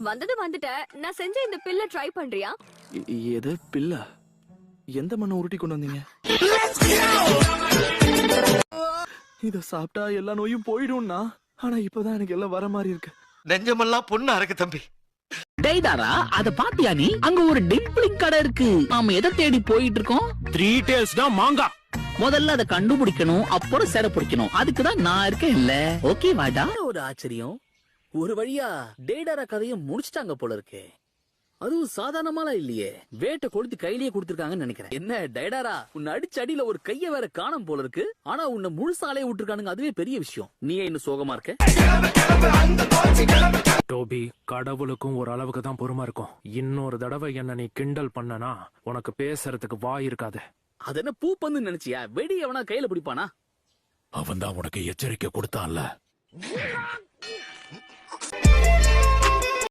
வந்தது வந்துட்ட, நான் செஞ்ச இந்த பில்ல ட்ரை பண்றியா? எது பில்ல? எந்த மண்ணை உருட்டி கொண்டு வந்தீங்க? இத சாப்பிட்டா எல்லா நோயும் போயிடும்னா, ஆனா இப்பதான் எனக்கு எல்லாம் வர மாதிரி இருக்கு. நெஞ்சமெல்லாம் பொண்ணா இருக்கு தம்பி. டேய்டாரா, அத பாத்தியா நீ? அங்க ஒரு டிம்பிளிங் கடை இருக்கு. நாம எதை தேடி போயிட்டு இருக்கோம்? 3 டேஸ்னா மாங்கா. முதல்ல அதை கண்டுபிடிக்கணும், அப்புறம் சேர பிடிக்கணும். அதுக்குதான் நான் இருக்கேன் இல்ல. ஓகே வாடா. ஒரு ஆச்சரியம், ஒரு வழியா டேடாரா கதையை முடிச்சிட்டாங்க போல இருக்கே. அதுவும் சாதாரணமால இல்லையே, வேட்டை கொளுத்தி கையிலேயே கொடுத்திருக்காங்கன்னு நினைக்கிறேன். என்ன டேடாரா, உன்னை அடிச்ச அடியில ஒரு கைய வேற காணோம் போல இருக்கு. ஆனா உன்னை முழுசாலே விட்டுருக்கானுங்க, அதுவே பெரிய விஷயம். நீயே இன்னும் சோகமா இருக்க? டோபி, கடவுளுக்கும் ஒரு அளவுக்கு தான் பொறுமை இருக்கும். இன்னொரு தடவை என்ன நீ கிண்டல் பண்ணனா உனக்கு பேசுறதுக்கு வாய் இருக்காது. அது என்ன பூ பந்து நினைச்சியா? வெடி எவனா கையில பிடிப்பானா? அவன் தான் உனக்கு எச்சரிக்கை கொடுத்தான்ல.